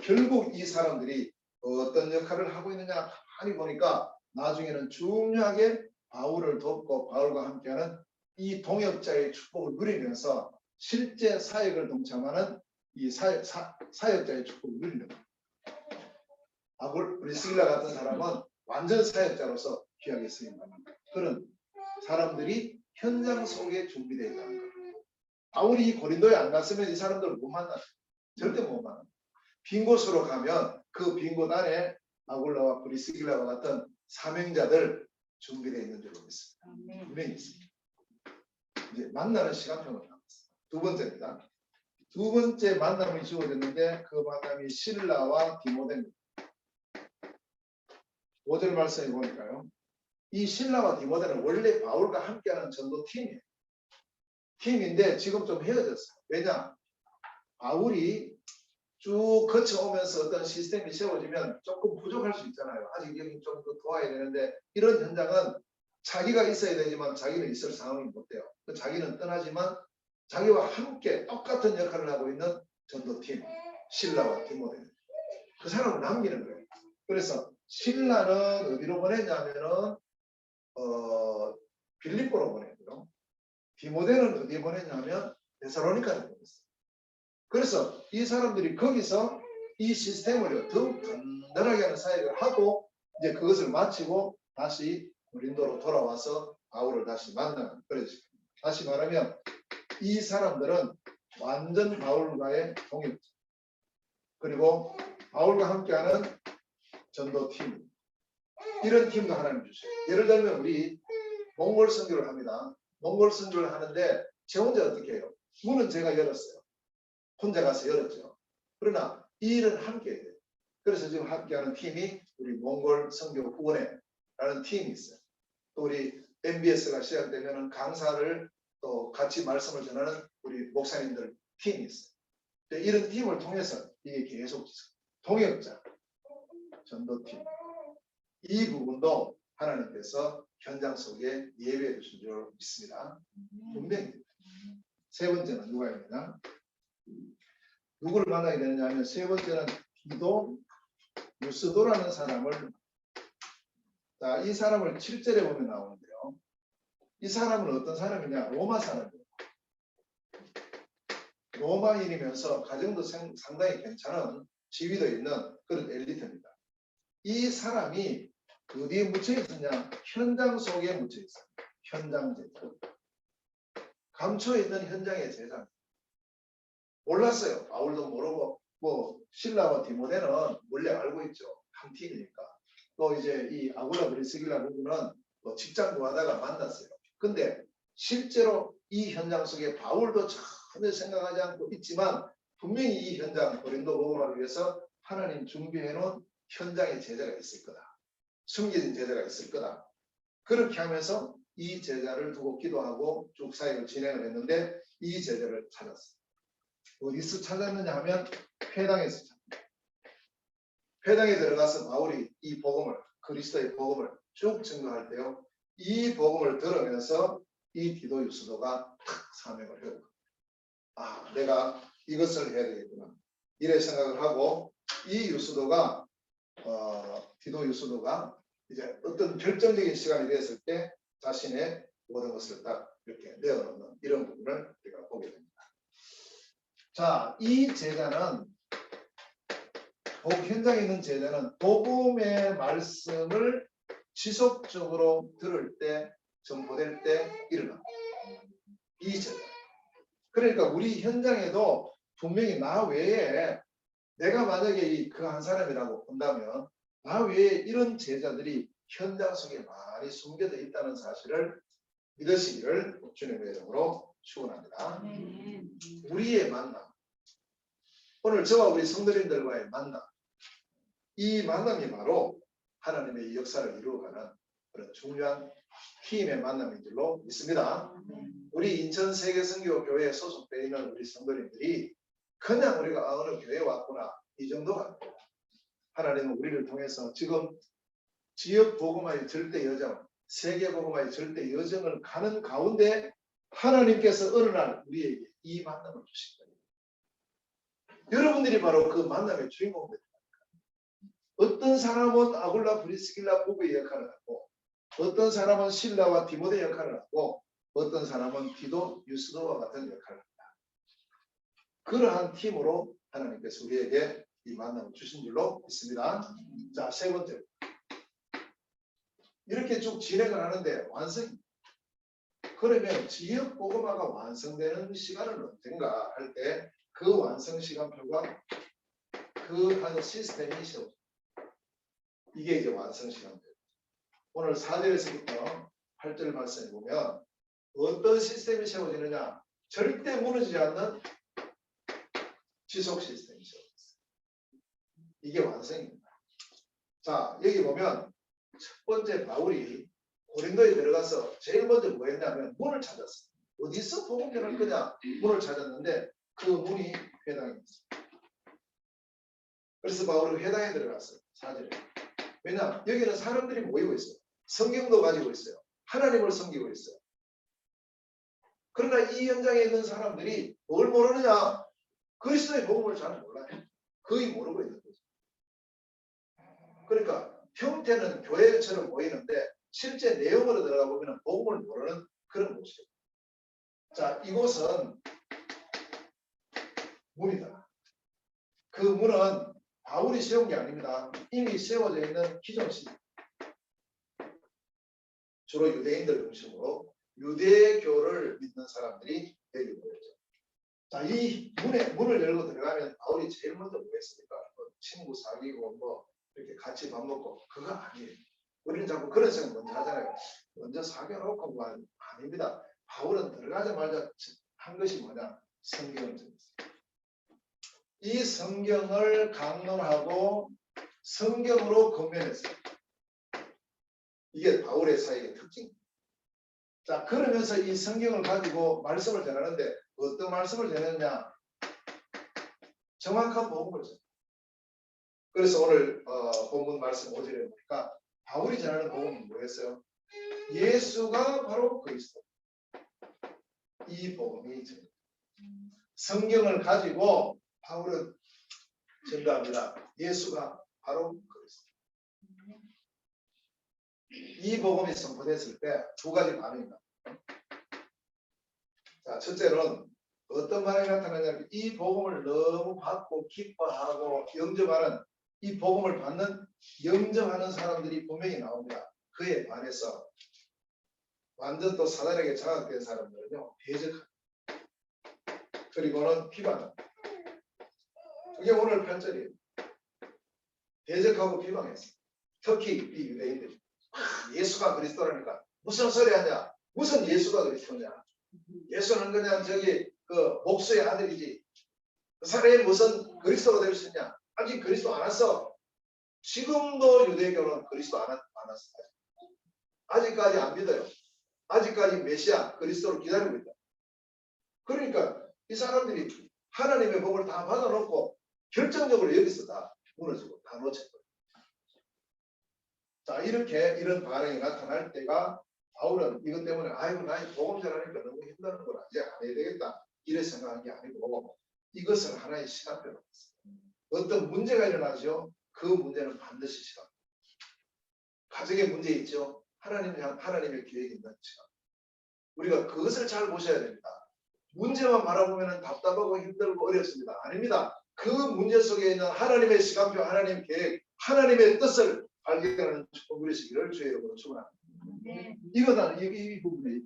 결국 이 사람들이 어떤 역할을 하고 있느냐 하니 보니까 나중에는 중요하게 바울을 돕고 바울과 함께하는 이 동역자의 축복을 누리면서 실제 사역을 동참하는 이 사역자의 축복을 누리는 거예요. 아굴 브리스길라 같은 사람은 완전 사역자로서 귀하게 쓰임받는 그런 사람들이 현장 속에 준비되어 있다는 거예요. 바울이 고린도에 안 갔으면 이 사람들을 못 만나요. 절대 못 만나요. 빈 곳으로 가면 그 빈 곳 안에 아굴라와 브리스길라와 같은 사명자들 준비되어 있는 줄로 믿습니다. 분명히 있습니다. 이제 만나는 시간표는 남았습니다. 두 번째입니다. 두 번째 만남이 주어졌는데 그 만남이 실라와 디모데입니다. 5절 말씀에 보니까요. 이 실라와 디모데는 원래 바울과 함께하는 전도팀이에요. 팀인데 지금 좀 헤어졌어요. 왜냐? 바울이 쭉 거쳐오면서 어떤 시스템이 세워지면 조금 부족할 수 있잖아요. 아직 여기 좀 더 도와야 되는데, 이런 현장은 자기가 있어야 되지만 자기는 있을 상황이 못 돼요. 자기는 떠나지만 자기와 함께 똑같은 역할을 하고 있는 전도팀 실라와 디모데, 그 사람을 남기는 거예요. 그래서 실라는 어디로 보냈냐면은 빌립보로 보냈고요. 디모데는 어디에 보냈냐면 데살로니카로 보냈어요. 그래서 이 사람들이 거기서 이 시스템을 더욱 단단하게 하는 사역을 하고 이제 그것을 마치고 다시 고린도로 돌아와서 바울을 다시 만나는 그런 식입니다. 다시 말하면 이 사람들은 완전 바울과의 동역자, 그리고 바울과 함께하는 전도팀, 이런 팀도 하나님 주세요. 예를 들면 우리 몽골 선교를 합니다. 몽골 선교를 하는데 제 혼자 어떻게 해요? 문은 제가 열었어요. 혼자 가서 열었죠. 그러나 이 일은 함께 해야 돼요. 그래서 지금 함께하는 팀이 우리 몽골 선교 후원회라는 팀이 있어요. 또 우리 MBS가 시작되면 강사를 또 같이 말씀을 전하는 우리 목사님들 팀이 있어요. 이런 팀을 통해서 이게 계속 동역자, 전도팀, 이 부분도 하나님께서 현장 속에 예배해 주신 줄 믿습니다. 분명히. 세 번째는 누가 있느냐? 누구를 만나게 되느냐 하면, 세 번째는 디도 유스도라는 사람을, 자, 이 사람을 7절에 보면 나오는데요. 이 사람은 어떤 사람이냐? 로마 사람이에요. 로마인이면서 가정도 상당히 괜찮은 지위도 있는 그런 엘리트입니다. 이 사람이 어디에 묻혀 있었냐? 현장 속에 묻혀 있어요. 현장 제자. 감춰 있는 현장의 제자. 몰랐어요. 바울도 모르고 뭐 실라와 디모데는 원래 알고 있죠. 한 팀이니까. 또 이제 이 아굴라 브리스길라 부부는 뭐 직장 구하다가 만났어요. 근데 실제로 이 현장 속에 바울도 전혀 생각하지 않고 있지만 분명히 이 현장 고린도 복음화를 위해서 하나님 준비해 놓은 현장의 제자가 있을 거다. 숨겨진 제자가 있을 거다. 그렇게 하면서 이 제자를 두고 기도하고 쭉 사역을 진행을 했는데 이 제자를 찾았어요. 어디서 찾았느냐 하면 회당에서 찾았어요. 회당에 들어가서 바울이 이 복음을, 그리스도의 복음을 쭉 증거할 때요. 이 복음을 들으면서 이 디도 유스도가 탁 사명을 해요. 아, 내가 이것을 해야 되겠구나. 이래 생각을 하고 이 유스도가 디도 유스도가 이제 어떤 결정적인 시간이 되었을 때 자신의 모든 것을 딱 이렇게 내어놓는 이런 부분을 우리가 보게 됩니다. 자, 이 제자는 현장에 있는 제자는 복음의 말씀을 지속적으로 들을 때, 전보될 때 일어납니다. 이 제자. 그러니까 우리 현장에도 분명히 나 외에 내가 만약에 그 한 사람이라고 본다면 나 외에 이런 제자들이 현장 속에 많이 숨겨져 있다는 사실을 믿으시기를 주님의 이름으로 축원합니다. 우리의 만남. 오늘 저와 우리 성도님들과의 만남. 이 만남이 바로 하나님의 역사를 이루어가는 그런 중요한 힘의 만남인 줄로 믿습니다. 우리 인천 세계선교교회에 소속되어 있는 우리 성도님들이 그냥 우리가 어느 교회에 왔구나 이 정도가 아닙니다. 하나님은 우리를 통해서 지금 지역 복음화의 절대 여정, 세계 복음화의 절대 여정을 가는 가운데 하나님께서 어느 날 우리에게 이 만남을 주신 거예요. 여러분들이 바로 그 만남의 주인공입니다. 어떤 사람은 아굴라 브리스길라 부부의 역할을 하고 어떤 사람은 실라와 디모데 역할을 하고 어떤 사람은 디도 유스도와 같은 역할을 합니다. 그러한 팀으로 하나님께서 우리에게 이 만남을 주신 줄로 믿습니다. 자, 세 번째. 이렇게 쭉 진행을 하는데 완성입니다. 그러면 지역 복음화가 완성되는 시간은 언젠가 할 때 그 완성 시간표가 그 한 시스템이 세워집니다. 이게 이제 완성 시간표예요. 오늘 4절에서부터 8절 말씀에 보면 어떤 시스템이 세워지느냐? 절대 무너지지 않는 지속 시스템이 세워졌어요. 이게 완성입니다. 자, 여기 보면 첫 번째 바울이 고린도에 들어가서 제일 먼저 뭐 했냐면 문을 찾았어요. 어디서 복음 전할 거냐? 문을 찾았는데 그 문이 회당이었어요. 그래서 바울은 회당에 들어갔어요. 4절에. 왜냐? 여기는 사람들이 모이고 있어요. 성경도 가지고 있어요. 하나님을 섬기고 있어요. 그러나 이 현장에 있는 사람들이 뭘 모르느냐? 그리스도의 복음을 잘 몰라요. 거의 모르고 있는 거죠. 그러니까 형태는 교회처럼 보이는데 실제 내용으로 들어가 보면 복음을 모르는 그런 곳이에요. 자, 이곳은 문이다. 그 문은 바울이 세운 게 아닙니다. 이미 세워져 있는 기존 시대. 주로 유대인들 중심으로 유대교를 믿는 사람들이 여기 모였죠. 자, 이 문을 열고 들어가면 바울이 제일 먼저 뭐 했습니까? 친구 사귀고 뭐 이렇게 같이 밥 먹고 그거 아니에요. 우리는 자꾸 그런 생각 먼저 하잖아요. 먼저 사귀어놓고 뭐 아닙니다. 바울은 들어가자마자 한 것이 뭐냐? 성경을 전했어요. 이 성경을 강론하고 성경으로 건면했어요. 이게 바울의 사역의 특징입니다. 자, 그러면서 이 성경을 가지고 말씀을 전하는데 어떤 말씀을 전했냐? 정확한 복음을 전해요. 그래서 오늘 본문 말씀 5절에 보니까 바울이 전하는 복음은 뭐였어요? 예수가 바로 그리스도. 이 복음이 전해요. 성경을 가지고 바울은 전가합니다. 예수가 바로 그리스도. 이 복음이 선포됐을 때 두 가지 반응입니다. 자, 첫째로는 어떤 반응이 나타나냐면 이 복음을 너무 받고 기뻐하고 영접하는 이 복음을 받는 영접하는 사람들이 분명히 나옵니다. 그에 반해서 완전 또 사단에게 장악된 사람들은요, 대적합니다. 그리고는 비방합니다. 그게 오늘 8절이에요. 대적하고 비방했어요. 특히 이 유대인들. 예수가 그리스도라니까 무슨 소리 하냐? 무슨 예수가 그리스도냐? 예수는 그냥 저기 그 목수의 아들이지. 그 사람이 무슨 그리스도가 될 수 있냐? 아직 그리스도 안 왔어. 지금도 유대교는 그리스도 안 왔어요. 아직까지 안 믿어요. 아직까지 메시아 그리스도를 기다리고 있다. 그러니까 이 사람들이 하나님의 복을 다 받아놓고 결정적으로 여기서 다 무너지고 다 놓쳤거든요. 자, 이렇게 이런 반응이 나타날 때가 바울은 이것 때문에 아이고 나 복음 전하니까 너무 힘드는구나. 이제 안 해야 되겠다. 이래 생각한 게 아니고 이것은 하나의 시간표로 어떤 문제가 일어나죠. 그 문제는 반드시 시간. 가정의 문제 있죠. 하나님의 계획이 있는 시간. 우리가 그것을 잘 보셔야 됩니다. 문제만 바라보면 답답하고 힘들고 어렵습니다. 아닙니다. 그 문제 속에 있는 하나님의 시간표, 하나님의 계획, 하나님의 뜻을 발견하는 축복 누리시기를 주의 이름으로 축원합니다. 이거는 이 부분에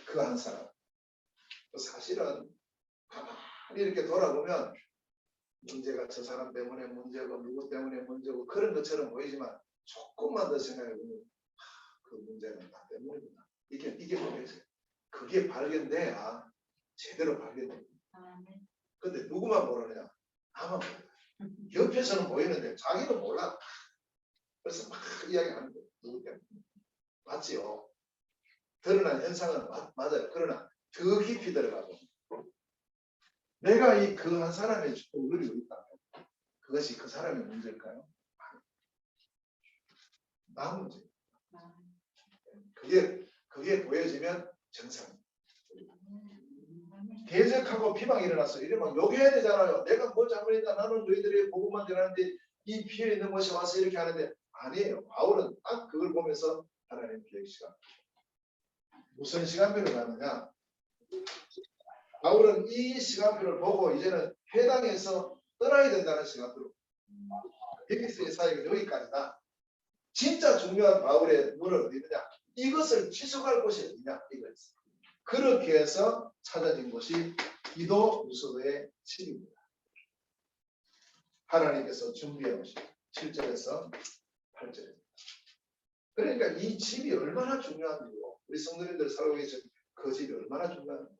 그 한 사람. 사실은 가만히 이렇게 돌아보면 문제가 저 사람 때문에 문제고 누구 때문에 문제고 그런 것처럼 보이지만 조금만 더 생각해보면 그 문제는 나 때문이구나. 이게 보여져요. 그게 발견돼야 제대로 발견됩니다. 근데 누구만 모르느냐? 나만 몰라요. 옆에서는 보이는데 자기는 몰라. 그래서 막 이야기하는 거예요. 누구 때문에. 맞지요? 드러난 현상은 맞아요. 그러나 더 깊이 들어가고 내가 이 그 한 사람의 축복을 누리고 있다면 그것이 그 사람의 문제일까요? 나 문제. 그게 보여지면 정상입니다. 대적하고 비방이 일어났어요. 이러면 욕해야 되잖아요. 내가 뭘 잘못했다. 나는 너희들의 복음만 전하는데 이 피해 있는 것이 와서 이렇게 하는데 아니에요. 바울은 딱 그걸 보면서 하나님 계획 시간. 무슨 시간표를 가느냐? 바울은 이 시간표를 보고 이제는 회당에서 떠나야 된다는 시간표로 여기서의 사역은 여기까지다. 진짜 중요한 바울의 문은 어디 있느냐? 이것을 지속할 곳이 어디냐? 이거였어요. 그렇게 해서 찾아진 곳이 기도 유소도의 집입니다. 하나님께서 준비해 오신 7절에서 8절입니다. 그러니까 이 집이 얼마나 중요한지요. 우리 성도님들 살고 계신 그 집이 얼마나 중요한지.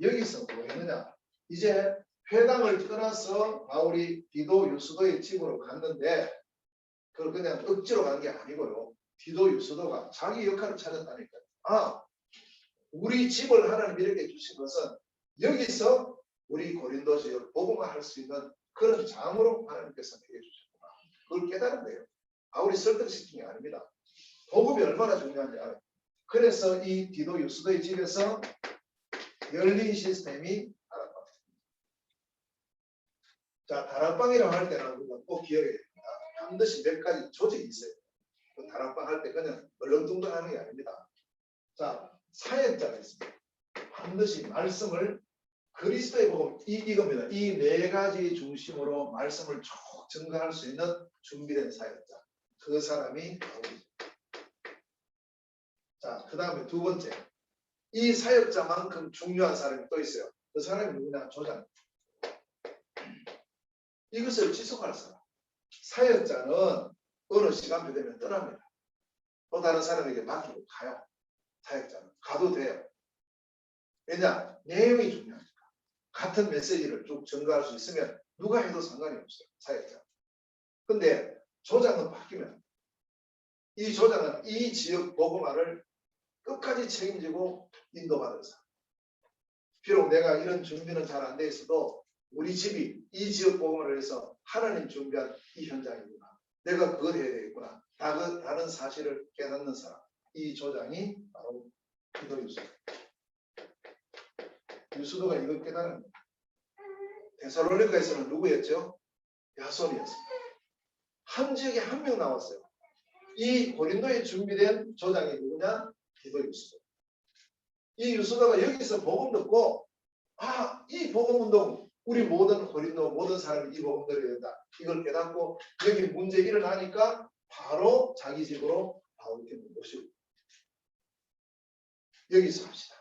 여기서 뭐 했느냐? 이제 회당을 떠나서 바울이 디도 유스도의 집으로 갔는데 그걸 그냥 억지로 간 게 아니고요. 디도 유스도가 자기 역할을 찾았다니까요. 아, 우리 집을 하나님 이렇게 주신 것은 여기서 우리 고린도서 복음을 할 수 있는 그런 장으로 하나님께서 내게 주셨구나. 그걸 깨달은 거예요. 바울이 설득시킨 게 아닙니다. 복음이 얼마나 중요한지 알아요. 그래서 이 디도 유스도의 집에서 열린 시스템이 다락방입니다. 자, 다락방이라고 할 때는 우리가 꼭 기억해야 됩니다. 반드시 몇 가지 조직이 있어요. 그 다락방 할 때 그냥 얼렁뚱땅 하는 게 아닙니다. 자, 사역자가 있습니다. 반드시 말씀을 그리스도의 복음 이겁니다. 이 네 가지 중심으로 말씀을 쭉 증거할 수 있는 준비된 사역자. 그 사람이 바울이죠. 자, 그 다음에 두 번째. 이 사역자만큼 중요한 사람이 또 있어요. 그 사람이 누구냐? 조장. 이것을 지속할 사람. 사역자는 어느 시간표 되면 떠납니다. 또 다른 사람에게 맡기고 가요. 사역자는 가도 돼요. 왜냐? 내용이 중요하니까. 같은 메시지를 쭉 전가할 수 있으면 누가 해도 상관이 없어요. 사역자. 근데 조장은 바뀌면 이 조장은 이 지역 복음화를 끝까지 책임지고 인도받을 사람. 비록 내가 이런 준비는 잘 안 돼 있어도 우리 집이 이 지역 복음화를 해서 하나님 준비한 이 현장이구나. 내가 그걸 해야 되겠구나. 다른 사실을 깨닫는 사람. 이 조장이 바로 기도 유수도. 유수도가 이걸 깨달은 거예요. 데살로니가에서는 누구였죠? 야손이었습니다. 한 지역에 한 명 나왔어요. 이 고린도에 준비된 조장이 누구냐? 기도 유수도. 이 유수도가 여기서 복음 듣고 이 복음 운동 우리 모든 고린도 모든 사람이 이 복음 들어야 된다. 이걸 깨닫고 여기 문제 일어나니까 바로 자기 집으로 바울께 모시고 여기서 합시다.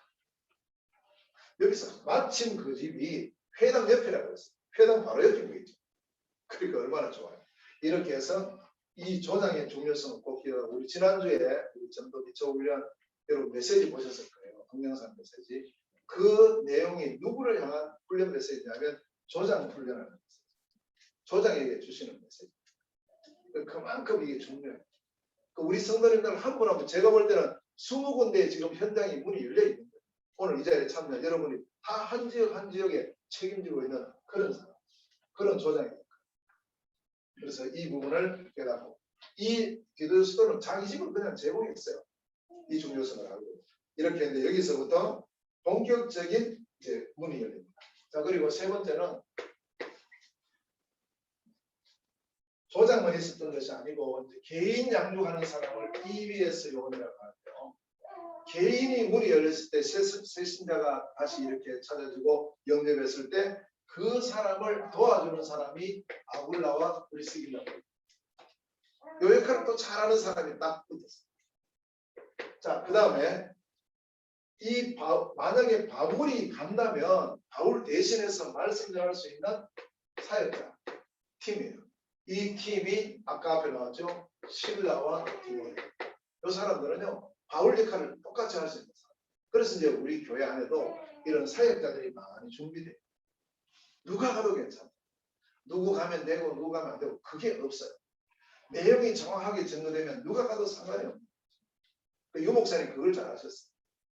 여기서 마침 그 집이 회당 옆이라고 했어요. 회당 바로 옆인 거겠죠. 그러니까 얼마나 좋아요. 이렇게 해서 이 조장의 중요성을 꼭 기억하고, 우리 지난주에 우리 전도 기초 훈련 여러분 메시지 보셨을 거예요. 동영상 메시지. 그 내용이 누구를 향한 훈련 메시지냐면 조장 훈련하는 메시지. 조장에게 주시는 메시지. 그만큼 이게 중요해요. 우리 성도님들 한 분 한 분, 제가 볼 때는 20군데에 지금 현장이 문이 열려 있는 거예요. 오늘 이 자리에 참여한 여러분이 다 한 지역 한 지역에 책임지고 있는 그런 사람, 그런 조장입니다. 그래서 이 부분을 깨닫고, 이 디도 수도는 자기 집을 그냥 제공했어요. 이 중요성을 알고. 이렇게 했는데 여기서부터 본격적인 이제 문이 열립니다. 자, 그리고 세 번째는 조장만 있었던 것이 아니고 이제 개인 양육하는 사람을 EBS 요원이라고 하는데요. 개인이 문이 열렸을 때 새 신자가 다시 이렇게 찾아주고 영접했을 때 그 사람을 도와주는 사람이 아굴라와 브리스길라고. 요 역할을 또 잘하는 사람이 딱 붙었어요. 자, 그 다음에 만약에 바울이 간다면 바울 대신해서 말씀 전할 수 있는 사역자 팀이에요. 이 팀이 아까 앞에 나왔죠. 실라와 디모데. 이 사람들은요, 바울 역할을 똑같이 할 수 있는 사람. 그래서 이제 우리 교회 안에도 이런 사역자들이 많이 준비돼요. 누가 가도 괜찮아요. 누구 가면 되고 누구 가면 안 되고 그게 없어요. 내용이 정확하게 정리되면 누가 가도 상관이 없어요. 유 목사님 그걸 잘 하셨어요.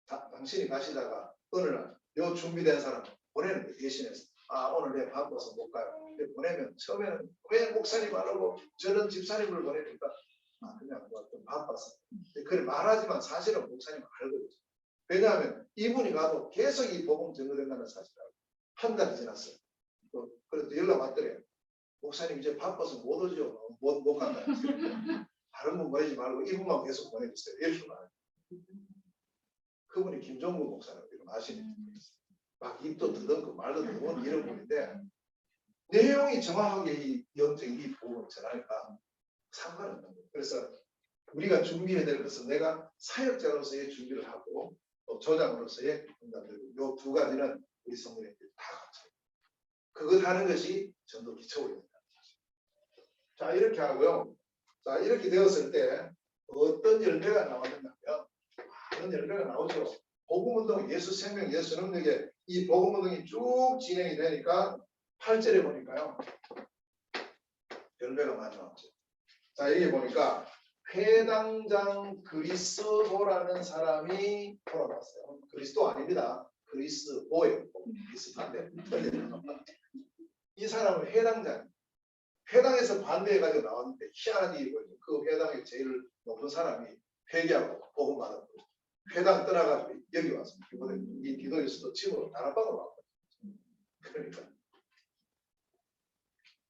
당신이 가시다가 어느 날 요 준비된 사람 보내는 거예요. 대신해서. 아, 오늘 내 바빠서 못 가요. 보내면 처음에는 왜 목사님 안 오고 저는 집사님을 보내니까 그냥 좀 바빠서. 그래 말하지만 사실은 목사님 알거든요. 왜냐하면 이분이 가도 계속 이 복음 전도된다는 사실을 알고 한 달이 지났어요. 그래서 연락 왔더래요. 목사님 이제 바빠서 못 오죠. 못 간다. 다른 분 보내지 말고 이분만 계속 보내주세요. 이렇게 말해요. 그분이 김종국 목사라고 아시는 분이 있어요. 막 입도 더듬고 말도 더듬고 이런 분인데 내용이 정확하게 이 영적 이 복음을 전하니까 상관없는 거예요. 그래서 우리가 준비해야 될 것은 내가 사역자로서의 준비를 하고 또 조장으로서의 응답을, 요 두 가지는 우리 성도님들이 다 갖춰요. 그것 하는 것이 전도 기초입니다. 자, 이렇게 하고요. 자, 이렇게 되었을 때 어떤 열매가 나왔느냐면 많은 열매가 나오죠. 복음운동, 예수 생명, 예수 능력에 이 복음운동이 쭉 진행이 되니까 8절에 보니까요. 열매가 많이 나왔죠. 자, 여기 보니까 회당장 그리스도라는 사람이 돌아왔어요. 그리스도 아닙니다. 그리스도예요. 비슷한데 이 사람은 회당장, 회당에서 반대해가지고 나왔는데 희한한 일이 보이죠. 그 회당의 제일 높은 사람이 회개하고 복음 받았고 회당 떠나가지고 여기 왔습니다. 이 디도에서도 집으로 다락방으로 왔거든요. 그러니까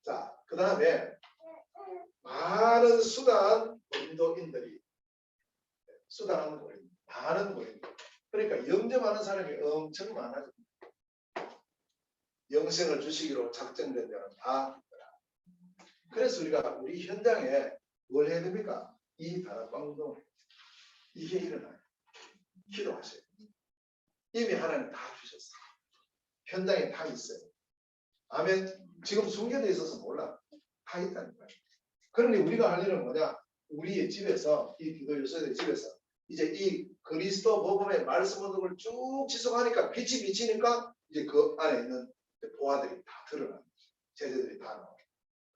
자, 그 다음에 많은 수단 고린도인들이 수단하는 고린, 많은 고린. 그러니까 영접하는 사람이 엄청 많아집니다. 영생을 주시기로 작정된 자는 다 있더라. 그래서 우리가 우리 현장에 뭘 해야 됩니까? 이 다락방 운동을 이게 일어나요. 기도하세요. 이미 하나님 다 주셨어요. 현장에 다 있어요. 아멘. 지금 숨겨져 있어서 몰라. 다 있다니까요. 그러니 우리가 할 일은 뭐냐? 우리의 집에서 이 기도 요소의 집에서 이제 이 그리스도 복음의 말씀 운동을 쭉 지속하니까 빛이 비치니까 이제 그 안에 있는 보화들이 다 드러나는 거죠. 제재들이 다 나와요.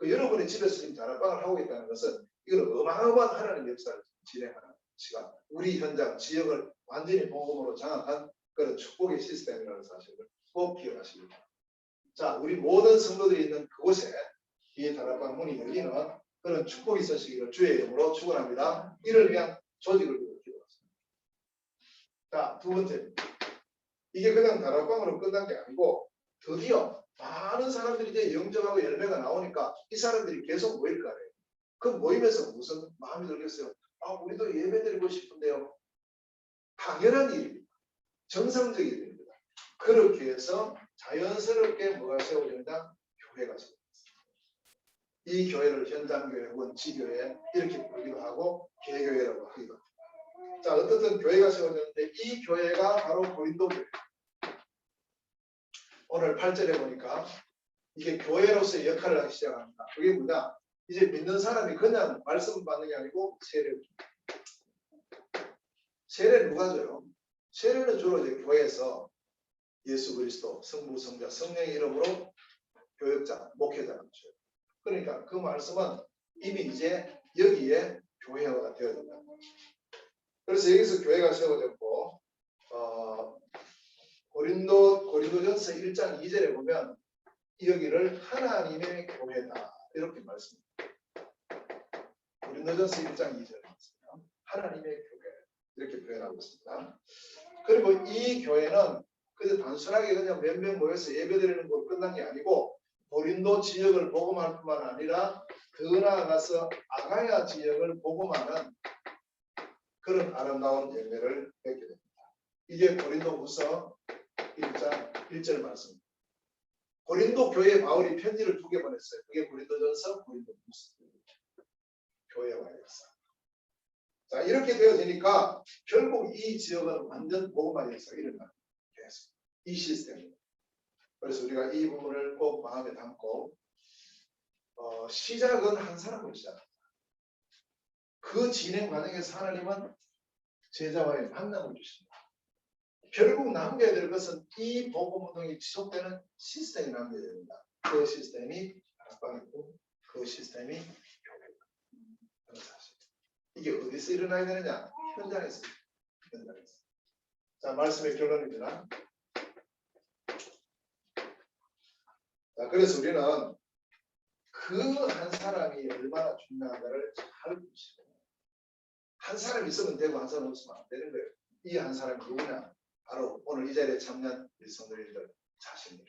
여러분의 집에서 지금 다락방을 하고 있다는 것은 이건 어마어마한 하나님 역사를 진행하는 시간. 우리 현장, 지역을 완전히 복음으로 장악한 그런 축복의 시스템이라는 사실을 꼭 기억하시기 바랍니다. 자, 우리 모든 성도들이 있는 그곳에 이 다락방 문이 열리는 그런 축복이 있으시기를 주의 이름으로 축원합니다. 이를 위한 조직을 기도하겠습니다. 자, 두 번째, 이게 그냥 다락방으로 끝난 게 아니고 드디어 많은 사람들이 이제 영접하고 열매가 나오니까 이 사람들이 계속 모일 거 아니에요. 그 모임에서 무슨 마음이 들겠어요? 아, 우리도 예배 드리고 싶은데요. 당연한 일입니다. 정상적인 일입니다. 그렇게 해서 자연스럽게 뭐가 세워진다? 교회가 세워집니다. 이 교회를 현장교회, 원치교회 이렇게 부르기도 하고 개교회라고 하기도 합니다. 자, 어떻든 교회가 세워졌는데 이 교회가 바로 고린도 교회. 오늘 8절에 보니까 이게 교회로서의 역할을 하기 시작합니다. 그게 뭐냐? 이제 믿는 사람이 그냥 말씀 받는 게 아니고 세례를 줍니다. 세례를 누가 줘요? 세례는 주로 이제 교회에서 예수 그리스도, 성부, 성자, 성령의 이름으로 교역자, 목회자가 줘요. 그러니까 그 말씀은 이미 이제 여기에 교회화가 되어진다. 그래서 여기서 교회가 세워졌고 고린도전서 1장 2절에 보면 여기를 하나님의 교회다 이렇게 말씀합니다. 고린도전서 1장 2절 하나님의 교회 이렇게 표현하고 있습니다. 그리고 이 교회는 그저 단순하게 그냥 몇 명 모여서 예배드리는 거 끝난 게 아니고 고린도 지역을 복음할 뿐만 아니라 더 나아가서 아가야 지역을 복음하는 그런 아름다운 열매를 맺게 됩니다. 이게 고린도후서 1장 1절 말씀입니다. 고린도 교회에 바울이 편지를 2개 보냈어요. 그게 고린도전서, 고린도후서. 교회와의 역사. 자, 이렇게 되어지니까 결국 이 지역은 완전 복음화의 역사가 일어나게 되었습니다. 이 시스템입니다. 그래서 우리가 이 부분을 꼭 마음에 담고 시작은 한 사람으로 시작합니다. 그 진행 과정에서 하나님은 제자와의 만남을 주십니다. 결국 남겨야 될 것은 이 복음운동이 지속되는 시스템이 남겨야 됩니다. 그 시스템이 다락방이고 그 시스템이 교회입니다. 사실. 이게 어디서 일어나야 되느냐? 현장에서. 자, 말씀의 결론입니다. 자, 그래서 우리는 그 한 사람이 얼마나 중요한가를 잘 보시고 한 사람 있으면 되고 한 사람 없으면 안 되는 거예요. 이 한 사람이 누구냐? 바로 오늘 이 자리에 참여한 우리 성도님들 자신들.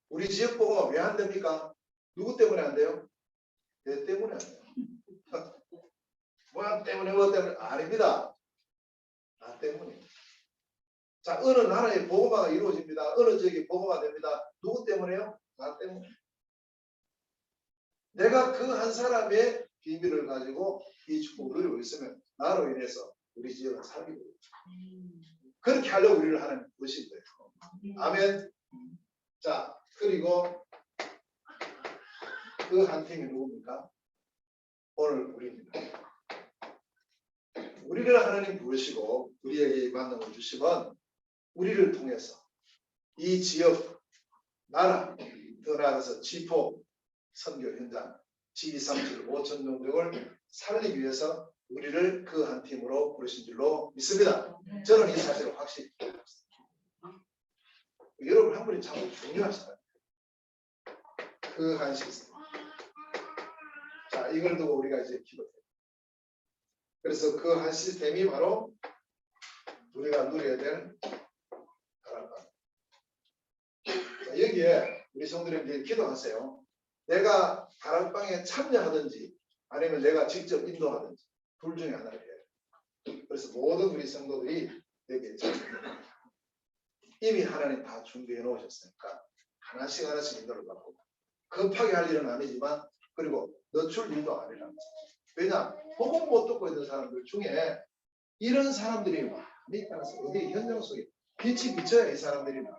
우리 지역 복음은 왜 안 됩니까? 누구 때문에 안 돼요? 내 때문에 안 돼요. 모양 때문에 뭐 때문에 아닙니다. 나 때문에. 자, 어느 나라에 복음화가 이루어집니다. 어느 지역에 복음화 됩니다. 누구 때문에요? 나 때문에. 내가 그 한 사람의 비밀을 가지고 이 축복을 누리고 있으면 나로 인해서 우리 지역은 살게 되죠. 그렇게 하려고 우리를 하나님 부르신 거예요. 아멘. 자, 그리고 그 한 팀이 누굽니까? 오늘 우리입니다. 우리를 하나님 부르시고 우리에게 이 만남을 주시면 우리를 통해서 이 지역, 나라, 더 나아가서 지포, 선교 현장, G237 5천 종족을 살리기 위해서 우리를 그 한 팀으로 부르신 줄로 믿습니다. 저는 이 사실을 확실히 믿습니다. 여러분 한 분이 참 중요하시다. 그 한 시스템. 자, 이걸 두고 우리가 이제 기도해요. 그래서 그 한 시스템이 바로 우리가 누려야 될 다락방. 여기에 우리 성도님들이 기도하세요. 내가 다락방에 참여하든지 아니면 내가 직접 인도하든지 둘 중에 하나를 해요. 그래서 모든 우리 성도들이 여기에 참여해요. 이미 하나님 다 준비해 놓으셨으니까 하나씩 하나씩 인도를 받고 급하게 할 일은 아니지만 그리고 늦출 일도 아니라. 왜냐? 복음 못 듣고 있는 사람들 중에 이런 사람들이 많이 있다면서 우리 현장 속에 빛이 비쳐야 이 사람들이 많아.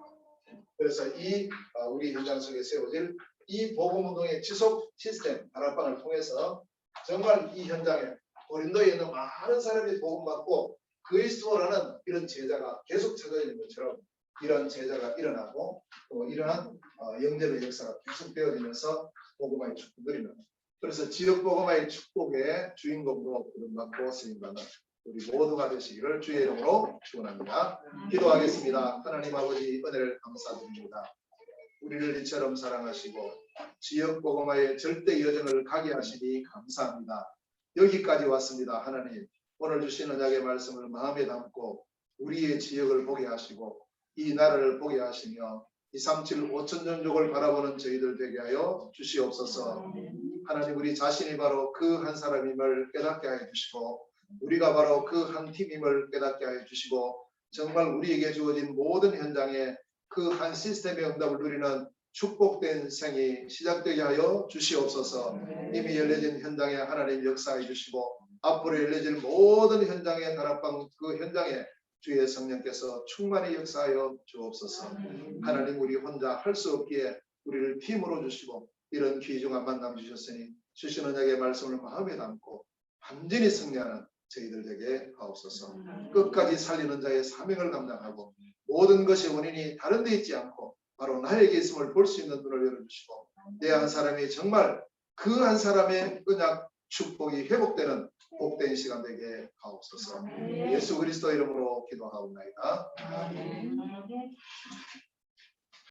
그래서 이 우리 현장 속에 세워질 이 복음운동의 지속 시스템 다락방을 통해서 정말 이 현장에 고린도에 있는 많은 사람이 복음받고 그리스도라는 이런 제자가 계속 찾아지는 것처럼 이런 제자가 일어나고 또 이러한 영접의 역사가 계속되어지면서 복음화의 축복들이는 그래서 지역 복음화의 축복의 주인공으로 부름받고 쓰임받는 우리 모두가 되시기를 주의 이름으로 축원합니다. 기도하겠습니다. 하나님 아버지 은혜를 감사드립니다. 우리를 이처럼 사랑하시고 지역 복음화의 절대 여정을 가게 하시니 감사합니다. 여기까지 왔습니다. 하나님 오늘 주신 언약의 말씀을 마음에 담고 우리의 지역을 보게 하시고 이 나라를 보게 하시며 237 5천 종족을 바라보는 저희들 되게 하여 주시옵소서. 하나님 우리 자신이 바로 그 한 사람임을 깨닫게 하여 주시고 우리가 바로 그 한 팀임을 깨닫게 하여 주시고 정말 우리에게 주어진 모든 현장에 그 한 시스템의 응답을 누리는 축복된 생이 시작되게 하여 주시옵소서. 이미 열려진 현장에 하나님 역사해 주시고 앞으로 열려질 모든 현장의 다락방 그 현장에 주의 성령께서 충만히 역사하여 주옵소서. 하나님 우리 혼자 할 수 없기에 우리를 힘으로 주시고 이런 귀중한 만남 주셨으니 주신 언약의 말씀을 마음에 담고 완전히 승리하는 저희들 되게 하옵소서. 끝까지 살리는 자의 사명을 감당하고 모든 것의 원인이 다른 데 있지 않고 바로 나에게 있음을 볼 수 있는 눈을 열어주시고 내 한 사람이 정말 그 한 사람의 언약 축복이 회복되는 복된 시간 되게 하옵소서. 예수 그리스도 이름으로 기도하옵나이다.